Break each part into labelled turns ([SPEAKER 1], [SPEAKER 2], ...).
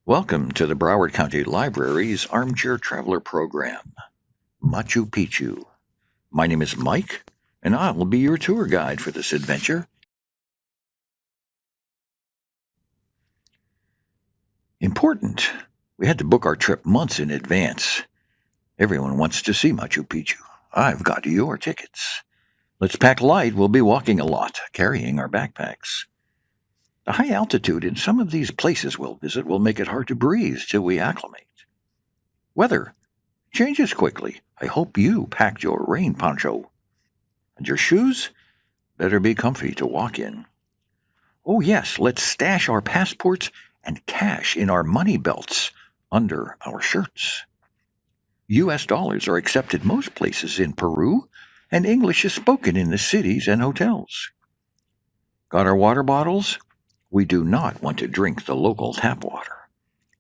[SPEAKER 1] Welcome to the Broward County Library's Armchair Traveler program, Machu Picchu. My name is Mike, and I will be your tour guide for this adventure. Important. We had to book our trip months in advance. Everyone wants to see Machu Picchu. I've got your tickets. Let's pack light. We'll be walking a lot, carrying our backpacks. The high altitude in some of these places we'll visit will make it hard to breathe till we acclimate. Weather changes quickly. I hope you packed your rain poncho. And your shoes better be comfy to walk in. Oh yes, let's stash our passports and cash in our money belts under our shirts. U.S. dollars are accepted most places in Peru, and English is spoken in the cities and hotels. Got our water bottles? We do not want to drink the local tap water.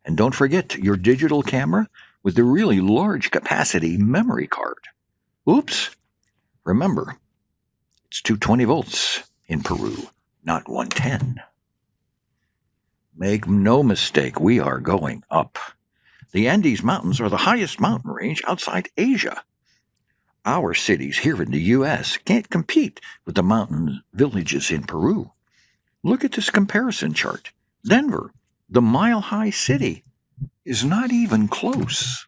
[SPEAKER 1] And don't forget your digital camera with the really large capacity memory card. Oops! Remember, it's 220 volts in Peru, not 110. Make no mistake, we are going up. The Andes Mountains are the highest mountain range outside Asia. Our cities here in the U.S. can't compete with the mountain villages in Peru. Look at this comparison chart. Denver, the mile-high city, is not even close.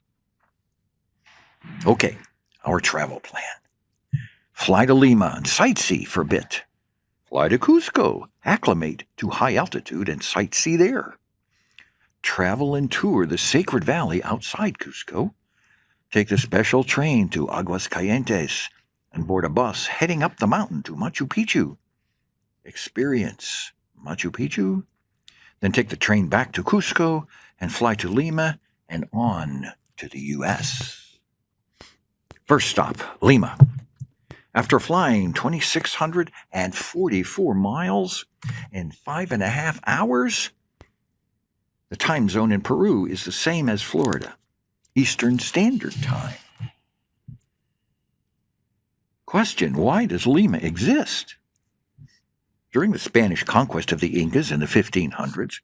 [SPEAKER 1] Okay, our travel plan. Fly to Lima and sightsee for a bit. Fly to Cusco, acclimate to high altitude and sightsee there. Travel and tour the Sacred Valley outside Cusco. Take the special train to Aguascalientes and board a bus heading up the mountain to Machu Picchu. Experience Machu Picchu, then take the train back to Cusco and fly to Lima and on to the U.S. First stop, Lima. After flying 2,644 miles in 5.5 hours, the time zone in Peru is the same as Florida, Eastern Standard Time. Question, why does Lima exist? During the Spanish conquest of the Incas in the 1500s,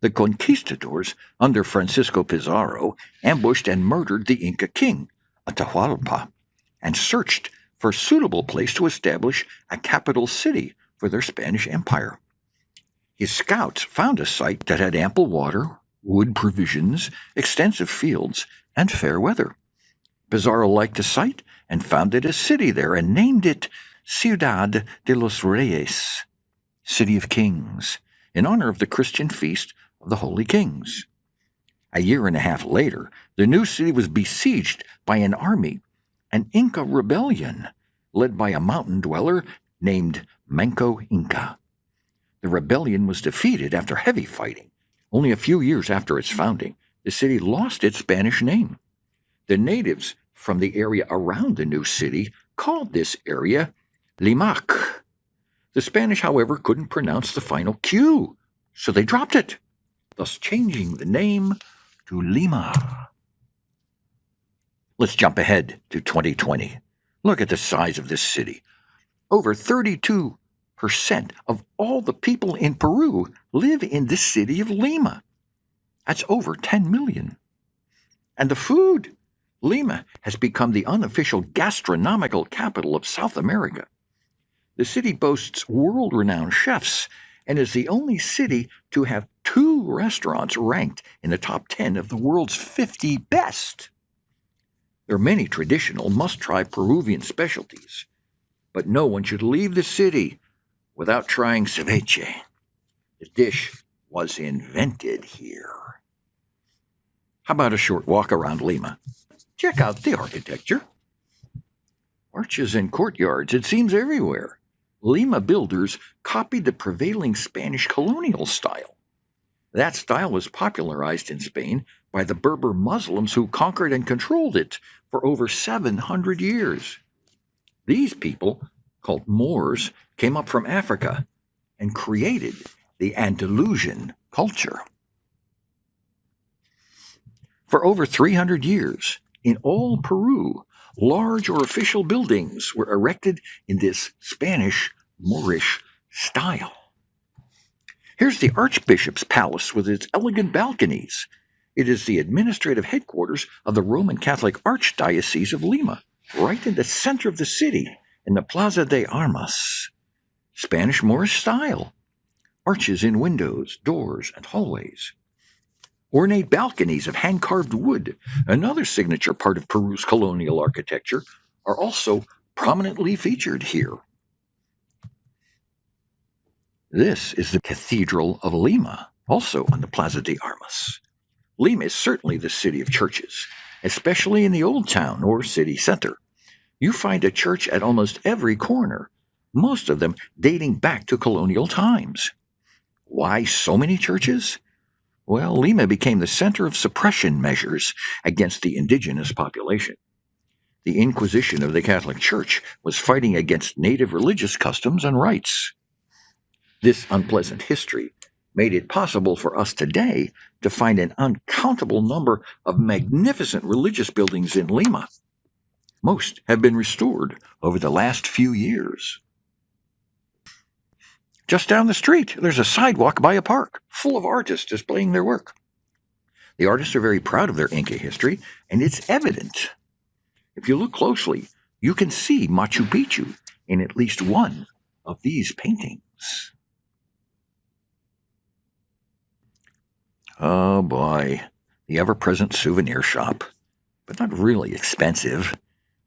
[SPEAKER 1] the Conquistadors under Francisco Pizarro ambushed and murdered the Inca king, Atahualpa, and searched for a suitable place to establish a capital city for their Spanish empire. His scouts found a site that had ample water, wood provisions, extensive fields, and fair weather. Pizarro liked the site and founded a city there and named it Ciudad de los Reyes, City of Kings, in honor of the Christian feast of the Holy Kings. A year and a half later, the new city was besieged by an army, an Inca rebellion, led by a mountain dweller named Manco Inca. The rebellion was defeated after heavy fighting. Only a few years after its founding, the city lost its Spanish name. The natives from the area around the new city called this area Limac. The Spanish, however, couldn't pronounce the final Q, so they dropped it, thus changing the name to Lima. Let's jump ahead to 2020. Look at the size of this city. Over 32% of all the people in Peru live in the city of Lima. That's over 10 million. And the food. Lima has become the unofficial gastronomical capital of South America. The city boasts world-renowned chefs and is the only city to have 2 restaurants ranked in the top 10 of the world's 50 best. There are many traditional must-try Peruvian specialties, but no one should leave the city without trying ceviche. The dish was invented here. How about a short walk around Lima? Check out the architecture. Arches and courtyards, it seems everywhere. Lima builders copied the prevailing Spanish colonial style. That style was popularized in Spain by the Berber Muslims who conquered and controlled it for over 700 years. These people, called Moors, came up from Africa and created the Andalusian culture. For over 300 years, in all Peru, large or official buildings were erected in this Spanish Moorish style. Here's the Archbishop's Palace with its elegant balconies. It is the administrative headquarters of the Roman Catholic Archdiocese of Lima, right in the center of the city, in the Plaza de Armas. Spanish Moorish style. Arches in windows, doors, and hallways. Ornate balconies of hand-carved wood, another signature part of Peru's colonial architecture, are also prominently featured here. This is the Cathedral of Lima, also on the Plaza de Armas. Lima is certainly the city of churches, especially in the old town or city center. You find a church at almost every corner, most of them dating back to colonial times. Why so many churches? Well, Lima became the center of suppression measures against the indigenous population. The Inquisition of the Catholic Church was fighting against native religious customs and rites. This unpleasant history made it possible for us today to find an uncountable number of magnificent religious buildings in Lima. Most have been restored over the last few years. Just down the street, there's a sidewalk by a park, full of artists displaying their work. The artists are very proud of their Inca history, and it's evident. If you look closely, you can see Machu Picchu in at least one of these paintings. Oh boy, the ever-present souvenir shop, but not really expensive.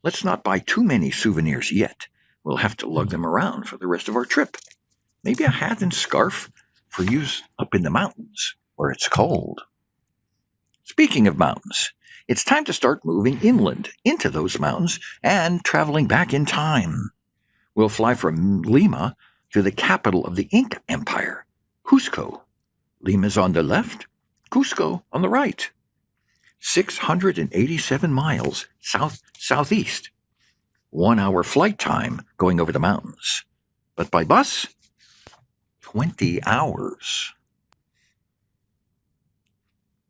[SPEAKER 1] Let's not buy too many souvenirs yet. We'll have to lug them around for the rest of our trip. Maybe a hat and scarf for use up in the mountains where it's cold. Speaking of mountains, it's time to start moving inland into those mountains and traveling back in time. We'll fly from Lima to the capital of the Inca Empire, Cusco. Lima's on the left, Cusco on the right. 687 miles southeast. 1 hour flight time going over the mountains. But by bus, 20 hours.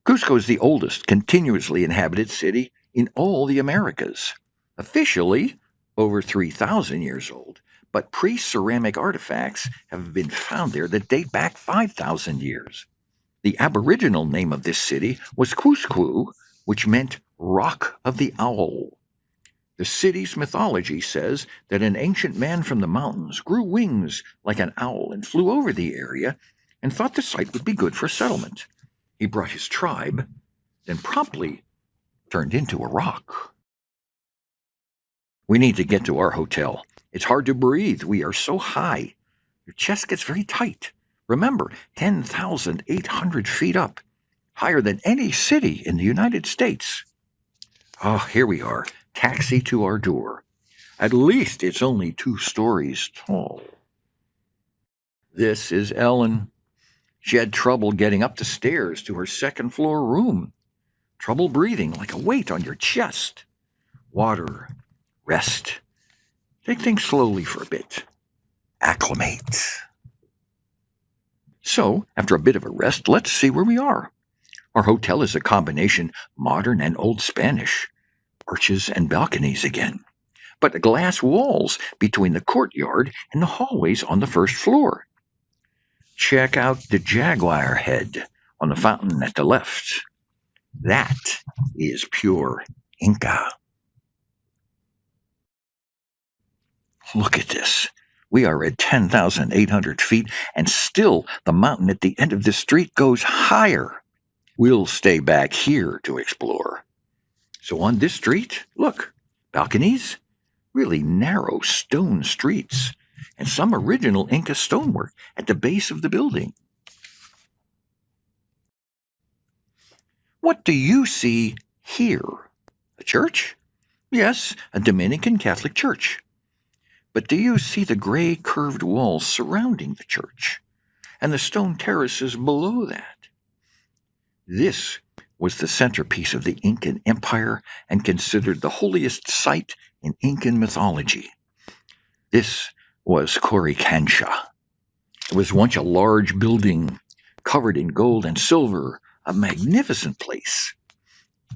[SPEAKER 1] Cusco is the oldest continuously inhabited city in all the Americas. Officially, over 3,000 years old, but pre-ceramic artifacts have been found there that date back 5,000 years. The Aboriginal name of this city was Cusco, which meant Rock of the Owl. The city's mythology says that an ancient man from the mountains grew wings like an owl and flew over the area and thought the site would be good for settlement. He brought his tribe, then promptly turned into a rock. We need to get to our hotel. It's hard to breathe. We are so high. Your chest gets very tight. Remember, 10,800 feet up, higher than any city in the United States. Oh, here we are. Taxi to our door. At least it's only 2 stories tall. This is Ellen. She had trouble getting up the stairs to her second-floor room. Trouble breathing, like a weight on your chest. Water. Rest. Take things slowly for a bit. Acclimate. So, after a bit of a rest, let's see where we are. Our hotel is a combination modern and old Spanish. Arches and balconies again, but glass walls between the courtyard and the hallways on the first floor. Check out the jaguar head on the fountain at the left. That is pure Inca. Look at this. We are at 10,800 feet, and still the mountain at the end of this street goes higher. We'll stay back here to explore. So on this street, look, balconies, really narrow stone streets, and some original Inca stonework at the base of the building. What do you see here? A church? Yes, a Dominican Catholic church. But do you see the gray curved walls surrounding the church, and the stone terraces below that? This was the centerpiece of the Incan Empire and considered the holiest site in Incan mythology. This was Coricancha. It was once a large building covered in gold and silver, a magnificent place.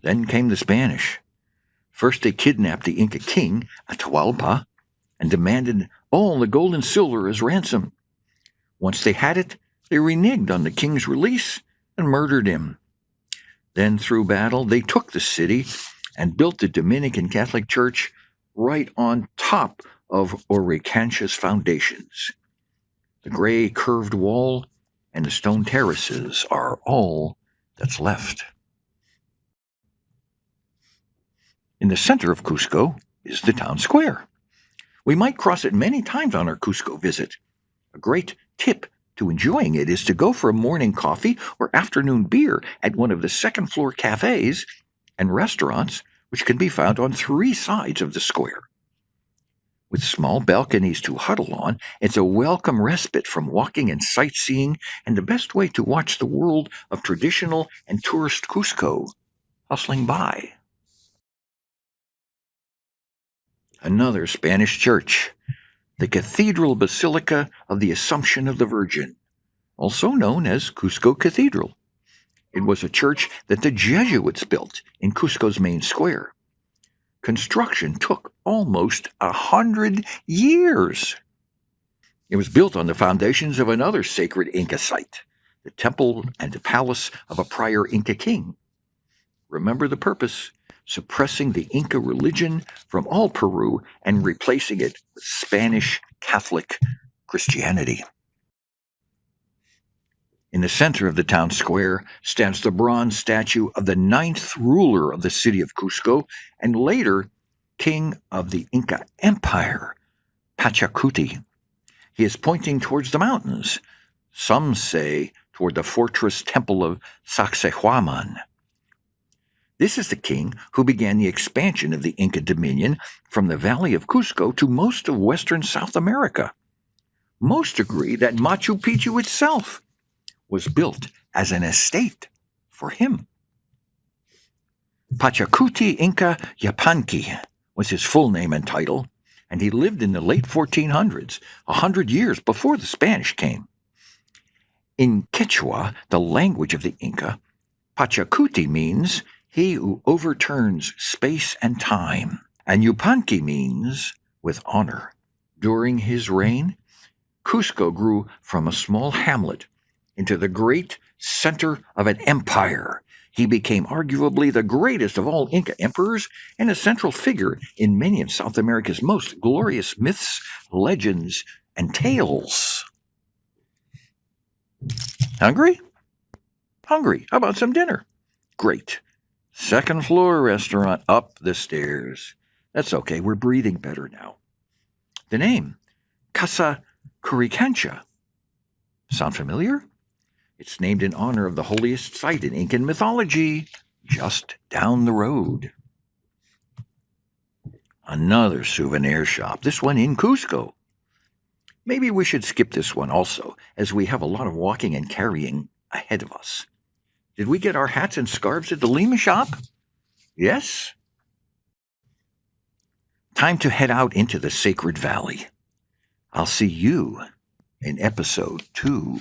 [SPEAKER 1] Then came the Spanish. First they kidnapped the Inca king, Atahualpa, and demanded all the gold and silver as ransom. Once they had it, They reneged on the king's release and murdered him. Then, through battle, they took the city and built the Dominican Catholic Church right on top of Oricancha's foundations. The gray curved wall and the stone terraces are all that's left. In the center of Cusco is the town square. We might cross it many times on our Cusco visit. A great tip to enjoying it is to go for a morning coffee or afternoon beer at one of the second-floor cafes and restaurants which can be found on 3 sides of the square. With small balconies to huddle on, it's a welcome respite from walking and sightseeing and the best way to watch the world of traditional and tourist Cusco hustling by. Another Spanish church, the Cathedral Basilica of the Assumption of the Virgin, also known as Cusco Cathedral. It was a church that the Jesuits built in Cusco's main square. Construction took almost 100 years. It was built on the foundations of another sacred Inca site, the temple and the palace of a prior Inca king. Remember the purpose: suppressing the Inca religion from all Peru and replacing it with Spanish Catholic Christianity. In the center of the town square stands the bronze statue of the 9th ruler of the city of Cusco and later king of the Inca Empire, Pachacuti. He is pointing towards the mountains. Some say toward the fortress temple of Sacsayhuaman. This is the king who began the expansion of the Inca dominion from the valley of Cusco to most of western South America. Most agree that Machu Picchu itself was built as an estate for him. Pachacuti Inca Yupanqui was his full name and title, and he lived in the late 1400s, 100 years before the Spanish came. In Quechua, the language of the Inca, Pachacuti means he who overturns space and time, and Yupanqui means with honor. During his reign, Cusco grew from a small hamlet into the great center of an empire. He became arguably the greatest of all Inca emperors and a central figure in many of South America's most glorious myths, legends, and tales. Hungry? Hungry. How about some dinner? Great. Second floor restaurant up the stairs. That's okay, we're breathing better now. The name, Casa Curicancha. Sound familiar? It's named in honor of the holiest site in Incan mythology, just down the road. Another souvenir shop, this one in Cusco. Maybe we should skip this one also, as we have a lot of walking and carrying ahead of us. Did we get our hats and scarves at the Lima shop? Yes? Time to head out into the Sacred Valley. I'll see you in episode 2.